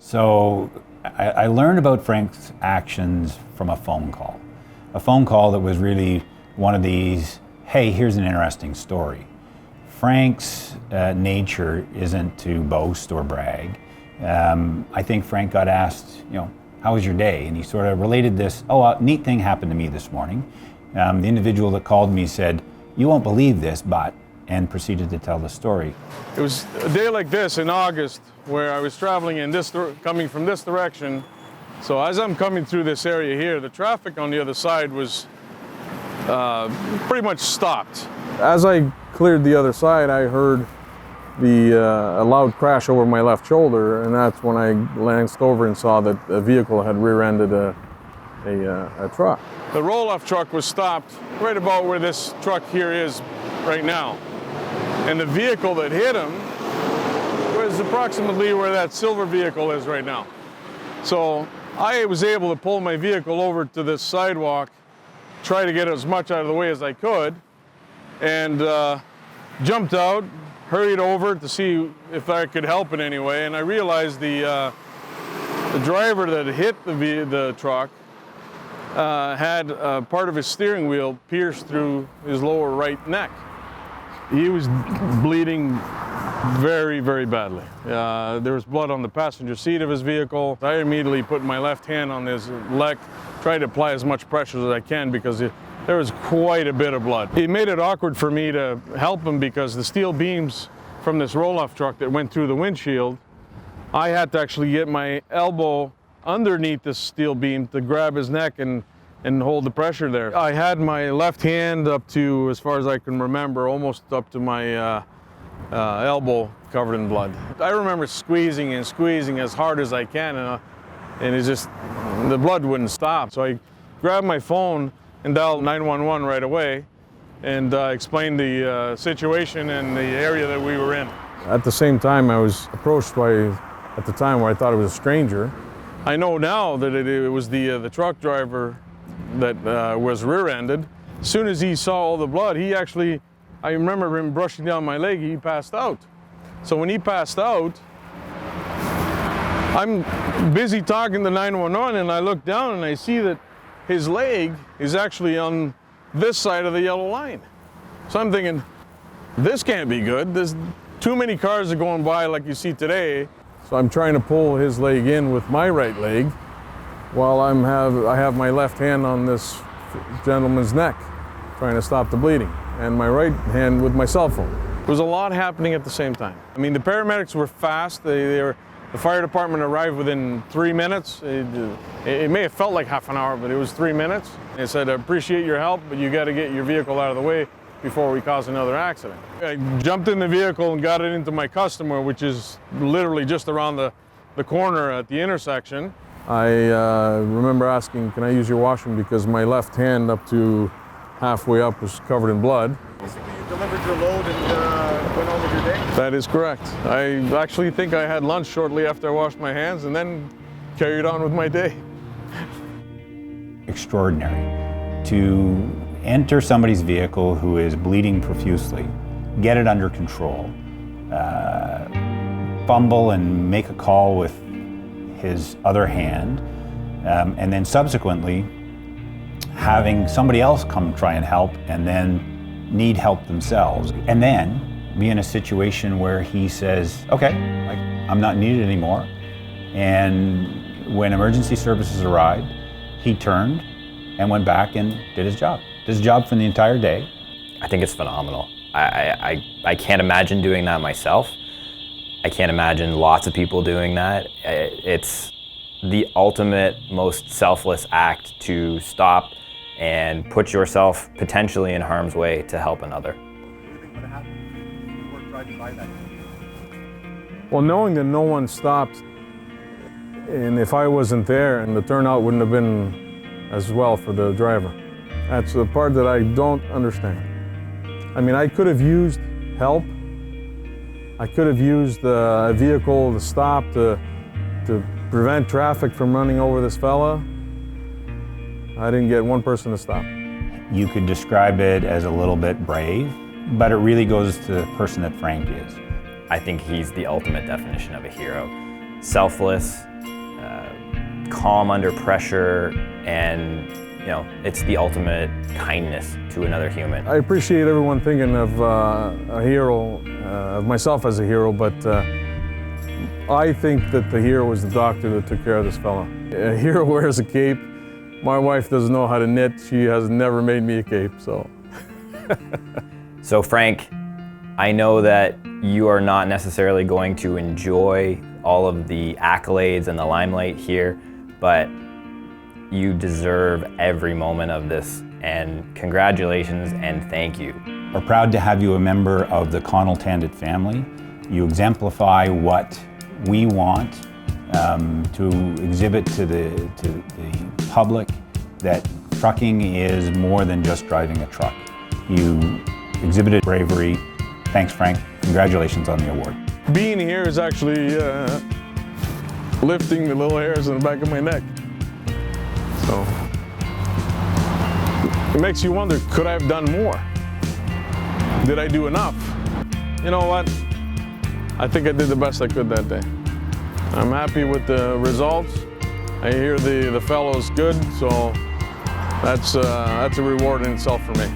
So I learned about Frank's actions from a phone call. A phone call that was really one of these, hey, here's an interesting story. Frank's nature isn't to boast or brag. I think Frank got asked, how was your day? And he sort of related this, a neat thing happened to me this morning. The individual that called me said, you won't believe this, but, and proceeded to tell the story. It was a day like this in August where I was traveling coming from this direction. So as I'm coming through this area here, the traffic on the other side was pretty much stopped. As I cleared the other side, I heard a loud crash over my left shoulder, and that's when I glanced over and saw that a vehicle had rear-ended a truck. The roll-off truck was stopped right about where this truck here is right now. And the vehicle that hit him was approximately where that silver vehicle is right now. So I was able to pull my vehicle over to this sidewalk, try to get as much out of the way as I could, and jumped out, hurried over to see if I could help in any way, and I realized the driver that hit the truck had part of his steering wheel pierced through his lower right neck. He was bleeding very, very badly. There was blood on the passenger seat of his vehicle. I immediately put my left hand on his leg, tried to apply as much pressure as I can because there was quite a bit of blood. It made it awkward for me to help him because the steel beams from this roll-off truck that went through the windshield, I had to actually get my elbow underneath this steel beam to grab his neck and hold the pressure there. I had my left hand up to, as far as I can remember, almost up to my elbow covered in blood. I remember squeezing and squeezing as hard as I can, and it's just, the blood wouldn't stop. So I grabbed my phone and dialed 911 right away and explained the situation and the area that we were in. At the same time, I was approached by, at the time where I thought it was a stranger. I know now that it was the truck driver that was rear-ended. As soon as he saw all the blood, I remember him brushing down my leg, he passed out. So when he passed out, I'm busy talking to 911 and I look down and I see that his leg is actually on this side of the yellow line. So I'm thinking, this can't be good. There's too many cars are going by like you see today. So I'm trying to pull his leg in with my right leg while I have my left hand on this gentleman's neck, trying to stop the bleeding, and my right hand with my cell phone. There was a lot happening at the same time. I mean, the paramedics were fast. The fire department arrived within 3 minutes. It may have felt like half an hour, but it was 3 minutes. They said, I appreciate your help, but you got to get your vehicle out of the way before we cause another accident. I jumped in the vehicle and got it into my customer, which is literally just around the corner at the intersection. I remember asking, can I use your washroom, because my left hand up to halfway up was covered in blood. Basically, you delivered your load and went on with your day? That is correct. I actually think I had lunch shortly after I washed my hands and then carried on with my day. Extraordinary to enter somebody's vehicle who is bleeding profusely, get it under control, fumble and make a call with his other hand, and then subsequently having somebody else come try and help and then need help themselves, and then be in a situation where he says, okay, I'm not needed anymore. And when emergency services arrived, he turned and went back and did his job. Did his job for the entire day. I think it's phenomenal. I can't imagine doing that myself. I can't imagine lots of people doing that. It's the ultimate, most selfless act to stop and put yourself potentially in harm's way to help another. Well, knowing that no one stopped, and if I wasn't there, and the turnout wouldn't have been as well for the driver. That's the part that I don't understand. I mean, I could have used help. I could have used a vehicle to stop to prevent traffic from running over this fella. I didn't get one person to stop. You could describe it as a little bit brave, but it really goes to the person that Frank is. I think he's the ultimate definition of a hero. Selfless, calm under pressure, and it's the ultimate kindness to another human. I appreciate everyone thinking of a hero, of myself as a hero, but I think that the hero was the doctor that took care of this fellow. A hero wears a cape. My wife doesn't know how to knit. She has never made me a cape, so. So Frank, I know that you are not necessarily going to enjoy all of the accolades and the limelight here, but you deserve every moment of this, and congratulations and thank you. We're proud to have you a member of the Connell Tandet family. You exemplify what we want to exhibit to the public, that trucking is more than just driving a truck. You exhibited bravery. Thanks, Frank. Congratulations on the award. Being here is actually lifting the little hairs on the back of my neck. So it makes you wonder, could I have done more? Did I do enough? You know what? I think I did the best I could that day. I'm happy with the results. I hear the fellow's good, so that's a reward in itself for me.